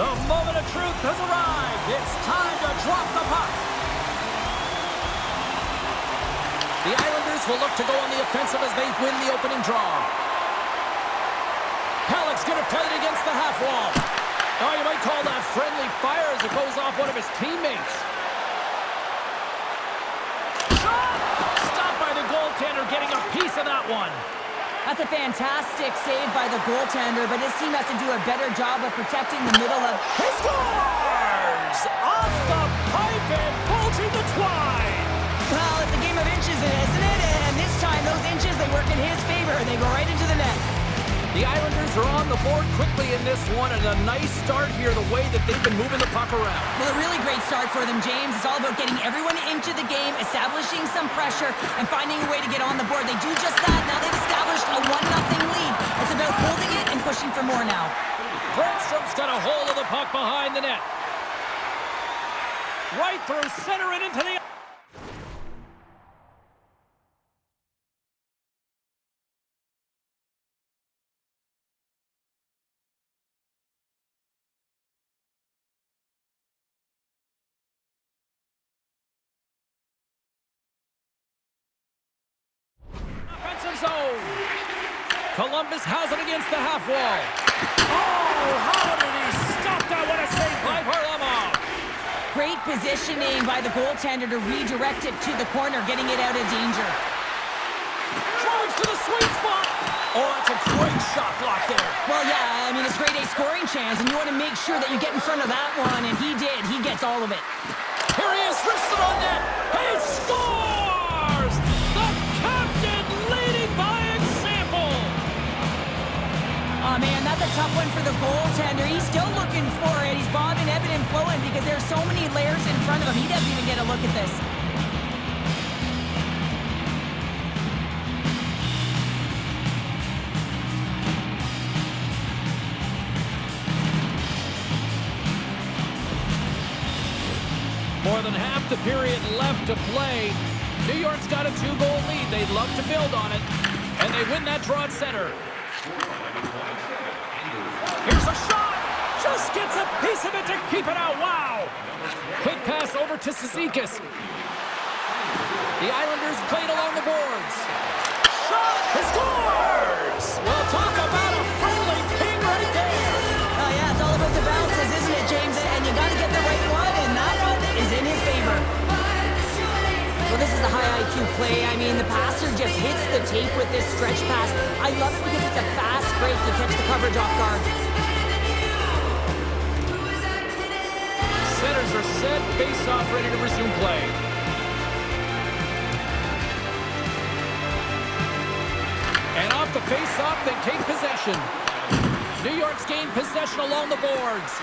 The moment of truth has arrived. It's time to drop the puck. The Islanders will look to go on the offensive as they win the opening draw. Halleck's going to play it against the half wall. Oh, you might call that friendly fire as it goes off one of his teammates. Shot! Stopped by the goaltender, getting a piece of that one. That's a fantastic save by the goaltender, but his team has to do a better job of protecting the middle of... He scores! Off the pipe and bulging the twine! Well, it's a game of inches, isn't it? And this time, those inches, they work in his favor. They go right into the net. The Islanders are on the board quickly in this one, and a nice start here, the way that they've been moving the puck around. Well, a really great start for them, James. It's all about getting everyone into the game, establishing some pressure, and finding a way to get on the board. They do just that. Now they've established a 1-0 lead. It's about holding it and pushing for more now. Brandstrom's got a hold of the puck behind the net. Right through center and into the... zone. Columbus has it against the half wall. Oh, how did he stop that? What a save by Varlamov. Great positioning by the goaltender to redirect it to the corner, getting it out of danger. Drives to the sweet spot. Oh, that's a great shot block there. Well, yeah, I mean, it's grade A scoring chance, and you want to make sure that you get in front of that one, and he did. He gets all of it. Here he is, wristed on net. He scores! The captain leading by example. Oh, man, that's a tough one for the goaltender. He's still looking for it. He's bobbing, ebbing, and flowing because there's so many layers in front of him. He doesn't even get a look at this. More than half the period left to play. New York's got a 2-goal lead. They'd love to build on it. And they win that draw at center. Here's a shot. Just gets a piece of it to keep it out. Wow. Quick pass over to Cizikas. The Islanders played along the boards. Shot. He scores. Well, talk about a friendly ping right there. Oh, yeah, it's all about the bounces, isn't it, James? And you got to get the right one, and that one is in his favor. Well, this is a high IQ play. I mean, the passer just hits the tape with this stretch pass. I love it because it's a fast break to catch the coverage off guard. Centers are set, face-off ready to resume play. And off the face-off, they take possession. New York's gained possession along the boards.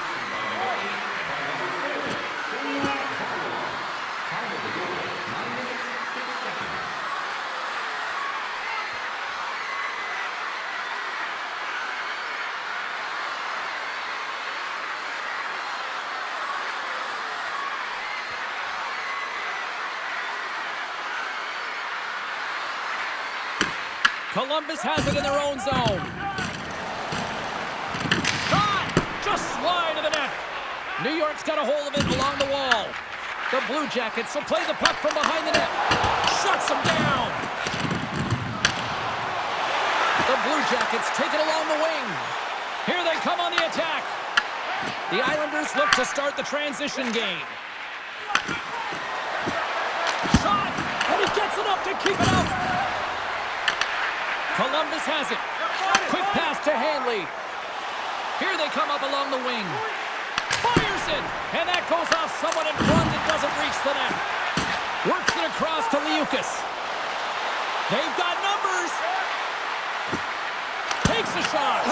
Columbus has it in their own zone. Shot! Just wide of the net. New York's got a hold of it along the wall. The Blue Jackets will play the puck from behind the net. Shuts them down. The Blue Jackets take it along the wing. Here they come on the attack. The Islanders look to start the transition game. Shot! And he gets enough to keep it up. Columbus has it. Quick pass to Hanley. Here they come up along the wing. Fires it. And that goes off someone in front and doesn't reach the net. Works it across to Liukas. They've got numbers. Takes a shot.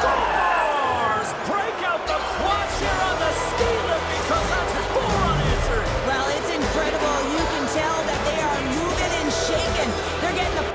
Scores! Break out the quads here on the ski lift because that's 4 unanswered. Well, it's incredible. You can tell that they are moving and shaking. They're getting the...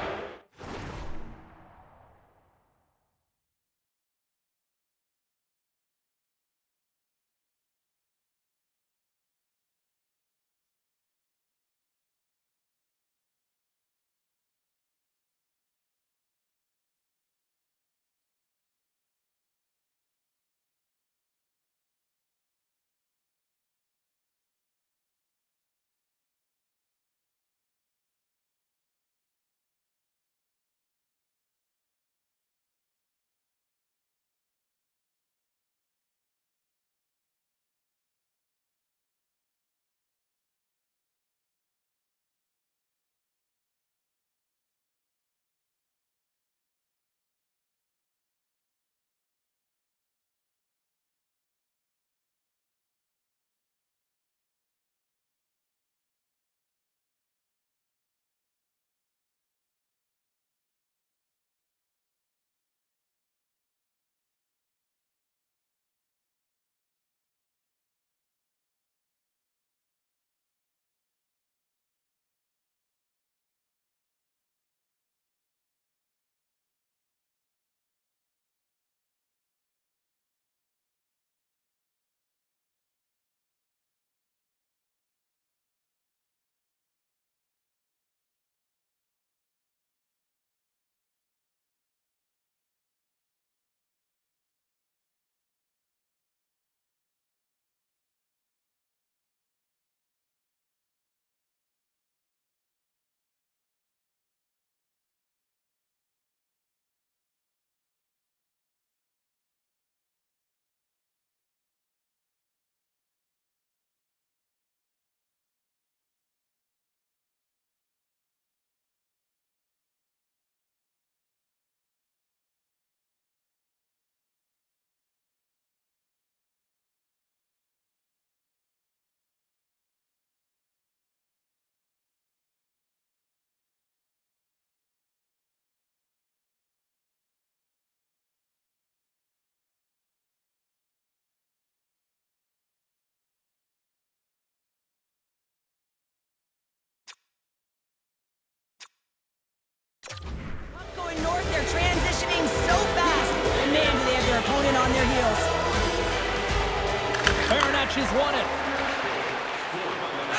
Appalachians won it.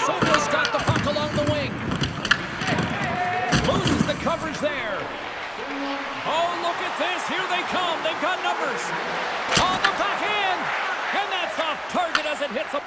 Sober's got the puck along the wing. Loses the coverage there. Oh, look at this. Here they come. They've got numbers. On the backhand. And that's off target as it hits a...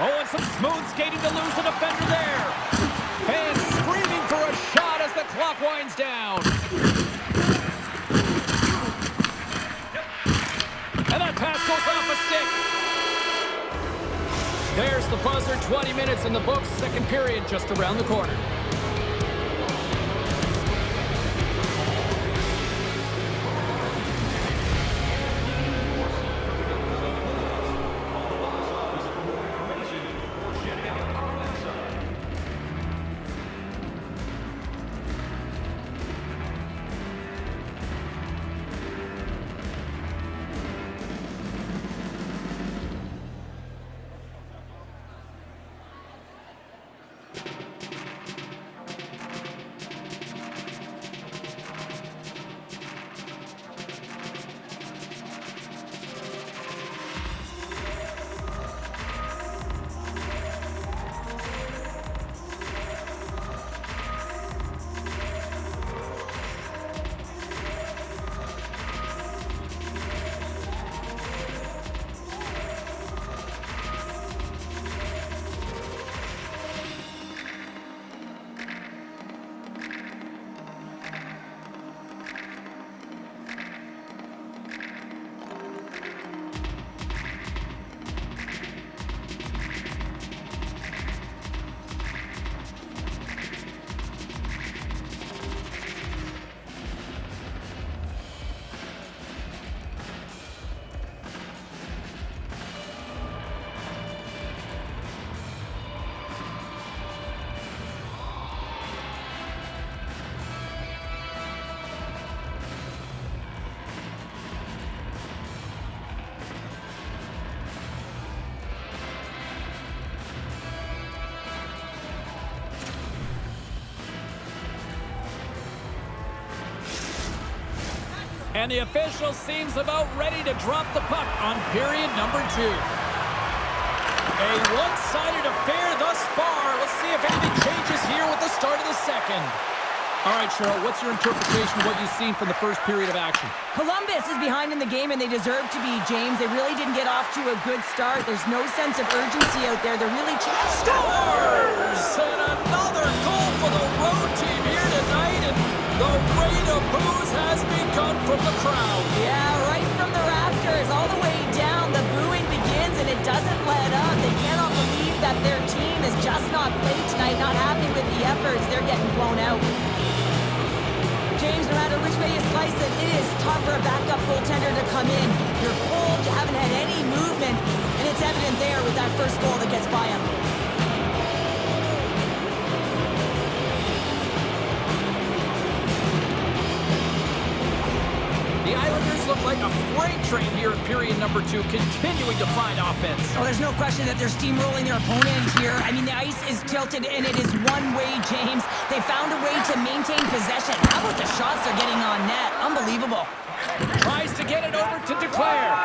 Oh, and some smooth skating to lose the defender there. Fans screaming for a shot as the clock winds down. And that pass goes off a stick. There's the buzzer. 20 minutes in the books. Second period just around the corner. And the official seems about ready to drop the puck on period number 2. A one-sided affair thus far. Let's see if anything changes here with the start of the second. All right, Cheryl, what's your interpretation of what you've seen from the first period of action? Columbus is behind in the game, and they deserve to be, James. They really didn't get off to a good start. There's no sense of urgency out there. They're really... Scores! And another goal for the road team here tonight, and the rain of boos has begun from the crowd. Yeah, right from the rafters, all the way down. The booing begins, and it doesn't let up. They cannot believe that their team is just not played tonight, not happy with the efforts. They're getting blown out. James, no matter which way you slice it, it is tough for a backup goaltender to come in. You're cold, you haven't had any movement, and it's evident there with that first goal that gets by him. The Islanders look like a freight train here in period number 2, continuing to find offense. Oh, there's no question that they're steamrolling their opponent here. I mean, the ice is tilted, and it is one way, James. They found a way to maintain possession. How about the shots they're getting on net? Unbelievable. Tries to get it over to Declare.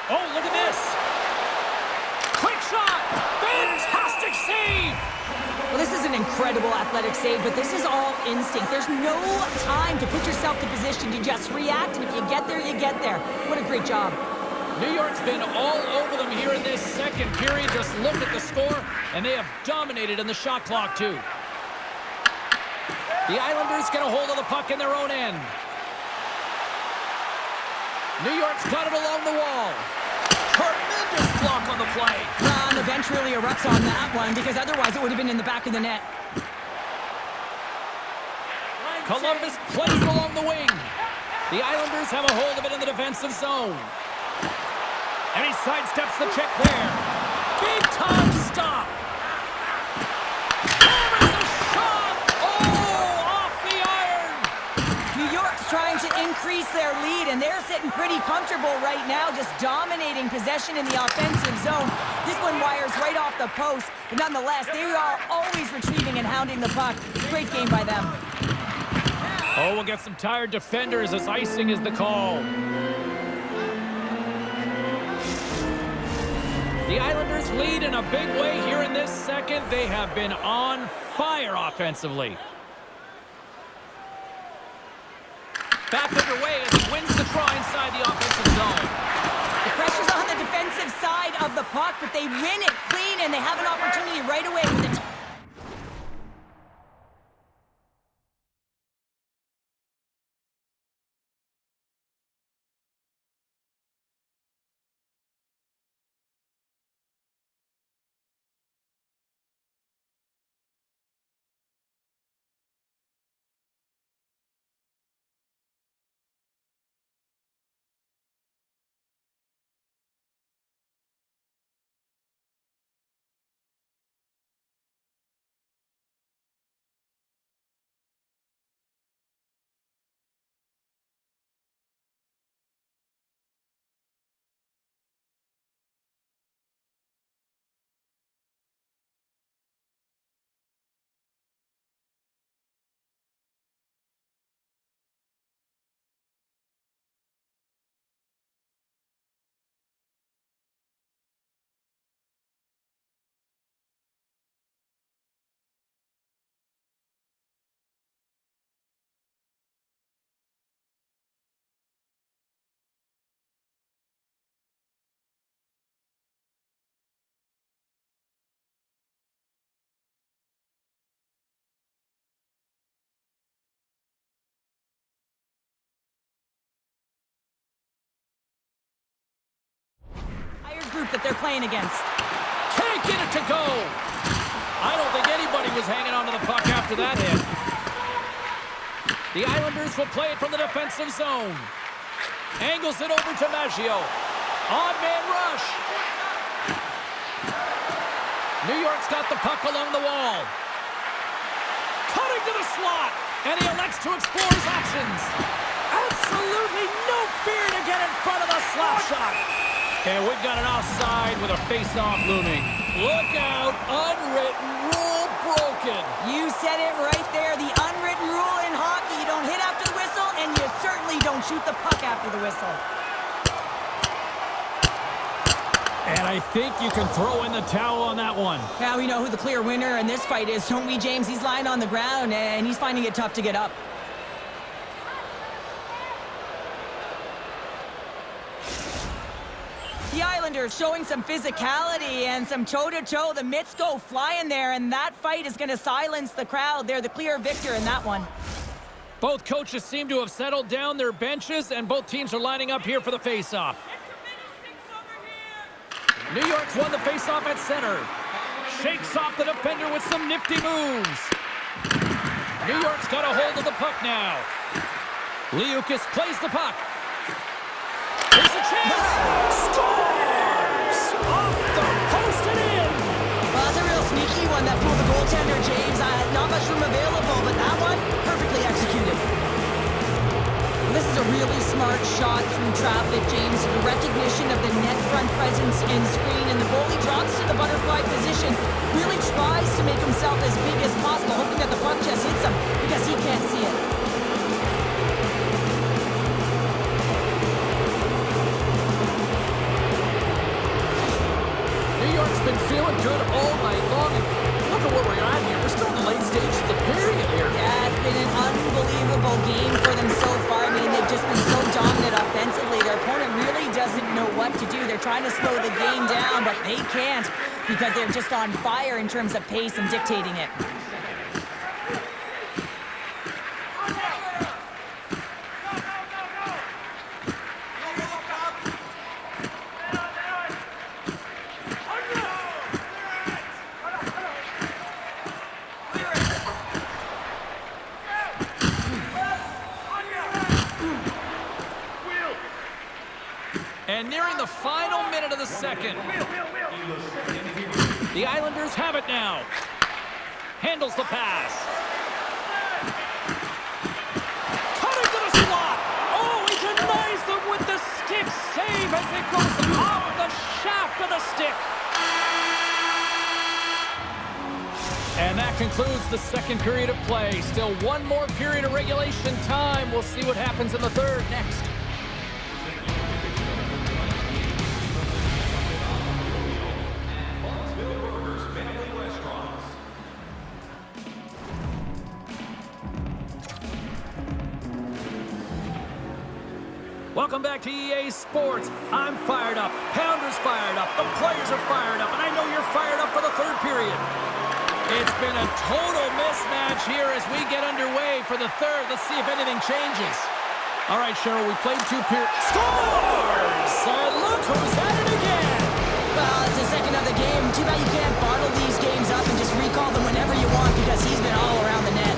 Oh, look at this. Quick shot. Fantastic save. Well, this is an incredible athletic save, but this is all instinct. There's no time to put yourself in position to just react, and if you get there, you get there. What a great job. New York's been all over them here in this second period. Just look at the score, and they have dominated in the shot clock, too. The Islanders get a hold of the puck in their own end. New York's got it along the wall. Tremendous block on the play. The bench really erupts on that one, because otherwise it would have been in the back of the net. Columbus plays it along the wing. The Islanders have a hold of it in the defensive zone. And he sidesteps the check there. Big time stop. Hammers a shot. Oh, off the iron. New York's trying to increase their lead, and they're sitting pretty comfortable right now, just dominating possession in the offensive zone. This one wires right off the post, but nonetheless, they are always retrieving and hounding the puck. Great game by them. Oh, we'll get some tired defenders as icing is the call. The Islanders lead in a big way here in this second. They have been on fire offensively. Back underway as he wins the draw inside the offensive zone. The pressure's on the defensive side of the puck, but they win it clean, and they have an opportunity right away with the group that they're playing against. Can't get it to go. I don't think anybody was hanging on to the puck after that hit. The Islanders will play it from the defensive zone. Angles it over to Maggio. Odd man rush. New York's got the puck along the wall. Cutting to the slot. And he elects to explore his options. Absolutely no fear to get in front of the slap shot. And we've got an offside with a face-off looming. Look out, unwritten rule broken. You said it right there, the unwritten rule in hockey. You don't hit after the whistle, and you certainly don't shoot the puck after the whistle. And I think you can throw in the towel on that one. Now we know who the clear winner in this fight is, don't we, James? He's lying on the ground, and he's finding it tough to get up. The Islanders showing some physicality and some toe-to-toe. The mitts go flying there, and that fight is going to silence the crowd. They're the clear victor in that one. Both coaches seem to have settled down their benches, and both teams are lining up here for the face-off. New York's won the face-off at center. Shakes off the defender with some nifty moves. New York's got a hold of the puck now. Liukas plays the puck. Here's a chance. Scores! Off the post and in. Well, that's a real sneaky one that fooled the goaltender, James. Not much room available, but that one, perfectly executed. This is was a really smart shot through traffic, James. The recognition of the net front presence and screen, and the goalie drops to the butterfly position. Really tries to make himself as big as possible, hoping that the puck just hits him because he can't see it. New York's been feeling good all night long, and look at where we're at here. We're still in the late stages of the period here. Yeah, it's been an unbelievable game for them so far. I mean, they've just been so dominant offensively. Their opponent really doesn't know what to do. They're trying to slow the game down, but they can't because they're just on fire in terms of pace and dictating it. And nearing the final minute of the second. The Islanders have it now. Handles the pass. Cutting to the slot. Oh, he denies them with the stick save as it goes off the shaft of the stick. And that concludes the second period of play. Still one more period of regulation time. We'll see what happens in the third next. Welcome back to EA Sports. I'm fired up. Pounder's fired up. The players are fired up. And I know you're fired up for the third period. It's been a total mismatch here as we get underway for the third. Let's see if anything changes. All right, Cheryl, we played two periods. Scores! And look who's at it again. Well, it's the second of the game. Too bad you can't bottle these games up and just recall them whenever you want because he's been all around the net.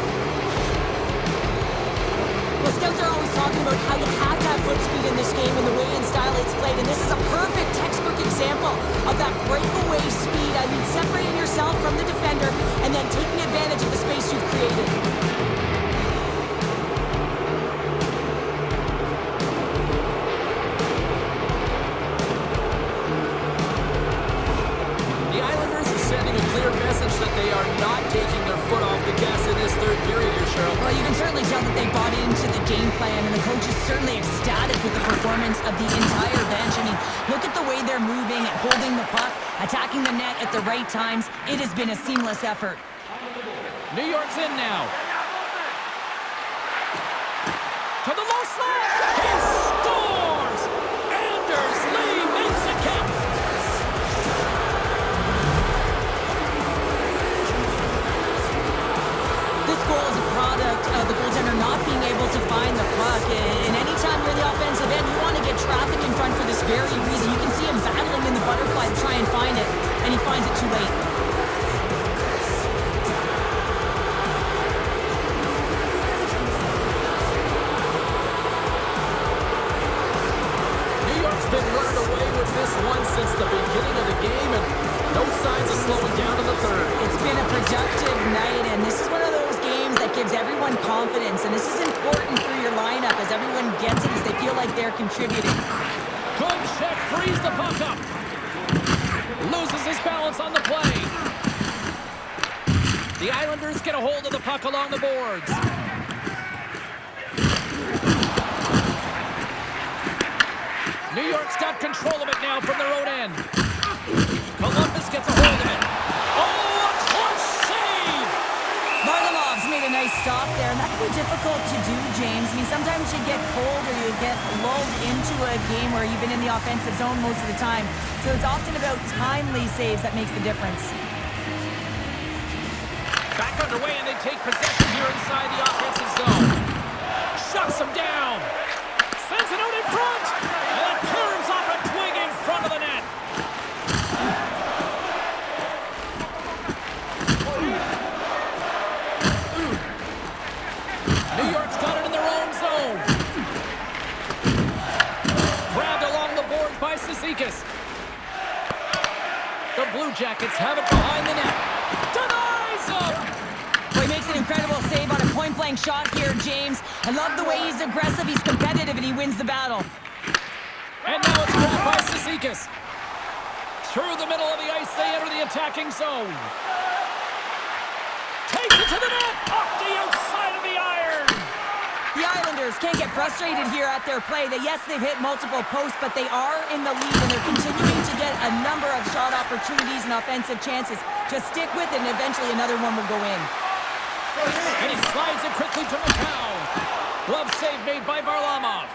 Well, scouts are always talking about how you have to have foot speed in this game and the way and style it's played, and this is a perfect textbook example of that breakaway speed. I mean, separating yourself from the defender and then taking advantage of the space you've created. The Islanders are sending a clear message that they are not taking their foot off the gas in this third period here, Cheryl. Well, you can certainly tell that they bought into the game plan, and the coach is certainly ecstatic with the performance of the entire bench. I mean, look at the way they're moving and holding the puck, attacking the net at the right times. It has been a seamless effort. New York's in now. To the low slot. He scores! Anders Lee makes it count. This goal is a product of the goaltender not being able to find the puck. And anytime you're the offensive end, you want to get traffic in front for this very reason. You can see him battling in the butterfly to try and find it, and he finds it too late. New York's been running away with this one since the beginning of the game, and no signs of slowing down in the third. It's been a productive night, and this is one of those games that gives everyone confidence, and this is important for your lineup as everyone gets it as they feel like they're contributing. Good check, frees the puck up. Loses his balance on the play. The Islanders get a hold of the puck along the boards. New York's got control of it now from their own end. Columbus gets a hold of it. Oh, a clutch save! Varlamov's made a nice stop there, and that can be difficult to do, James. I mean, sometimes you get cold or you get lulled into a game where you've been in the offensive zone most of the time. So it's often about timely saves that makes the difference. Back underway, and they take possession here inside the offensive zone. Shuts them down. Sends it out in front. And caroms off a twig in front of the net. New York's got it in their own zone. Grabbed along the boards by Cizikas. The Blue Jackets have it behind the net. Denies him! Well, he makes an incredible save on a point-blank shot here, James. I love the way he's aggressive, he's competitive, and he wins the battle. And now it's grabbed by Cizikas. Through the middle of the ice, they enter the attacking zone. Takes it to the net, off the outside of the iron. The Islanders can't get frustrated here at their play. Yes, they've hit multiple posts, but they are in the lead, and they're continuing to get a number of shot opportunities and offensive chances. Just stick with it, and eventually another one will go in. And he slides it quickly to McCown. Glove save made by Varlamov.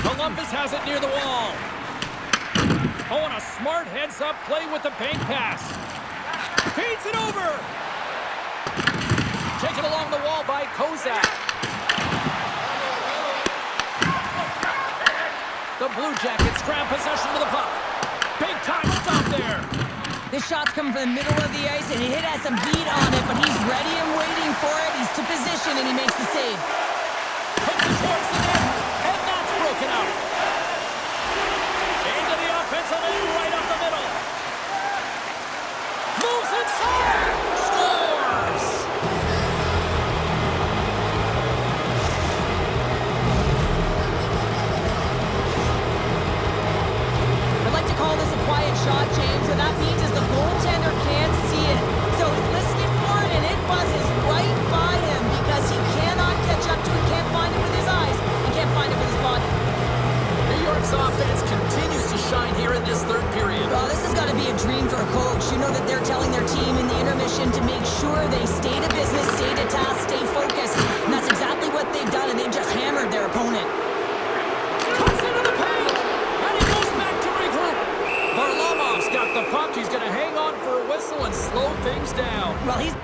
Columbus has it near the wall. Oh, and a smart heads-up play with the bank pass. Feeds it over. Taken along the wall by Kozak. The Blue Jackets grab possession of the puck. Big time stop there. This shot's coming from the middle of the ice, and he has some heat on it, but he's ready and waiting for it. He's to position, and he makes the save. Puts it towards the net, and that's broken out. Into the offensive end, right up the middle. Moves inside. Scores! I'd like to call this a quiet shot, James. What that means is the goaltender can't see it. So he's listening for it, and it buzzes right by him because he cannot catch up to it, can't find it with his eyes, and can't find it with his body. New York's offense continues to shine here in this third period. Well, this has got to be a dream for a coach. You know that they're telling their team in the intermission to make sure they stay to business, stay to task, stay focused. And that's exactly what they've done, and they've just hammered their opponent. Cuts into the paint, and he goes back to regroup. Varlamov's got the puck. He's going to hang on for a whistle and slow things down. Well, he's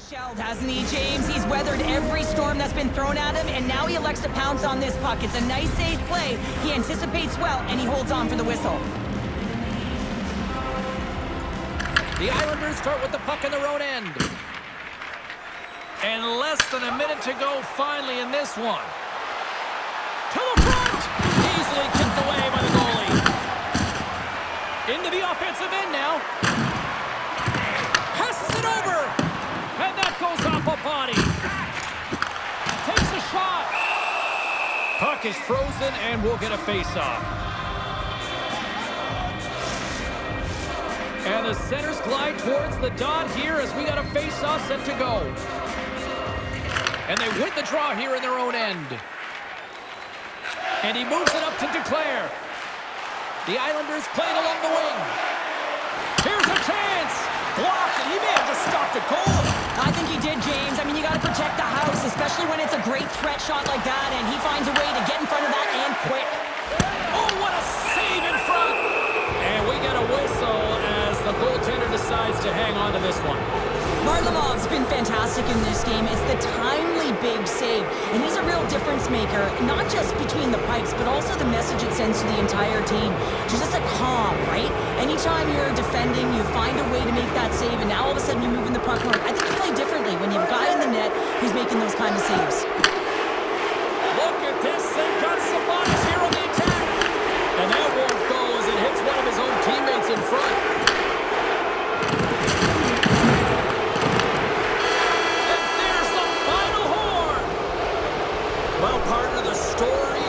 Shelled, hasn't he, James? He's weathered every storm that's been thrown at him, and now he elects to pounce on this puck. It's a nice, safe play. He anticipates well, and he holds on for the whistle. The Islanders start with the puck in their own end. And less than a minute to go finally in this one. To the front! Easily kicked away by the goalie. Into the offensive end now. Passes it over. And that goes off a body. Takes a shot. Puck is frozen and we'll get a face-off. And the centers glide towards the dot here as we got a face-off set to go. And they win the draw here in their own end. And he moves it up to Duclair. The Islanders playing along the wing. Here's a chance. Blocked, and he may have just stopped a goal. I think he did, James. I mean, you got to protect the house, especially when it's a great threat shot like that, and he finds a way to get in front of that and quick. Oh, what a save in front. And we get a whistle as the goaltender decides to hang on to this one. Varlamov's been fantastic in this game. It's the timely big save, and he's a real difference maker, not just between the pipes, but also the message it sends to the entire team. Just a calm, right? Anytime you're defending, you find a way to make that save, and now all of a sudden you're moving the puck north. I think you play differently when you have a guy in the net who's making those kind of saves.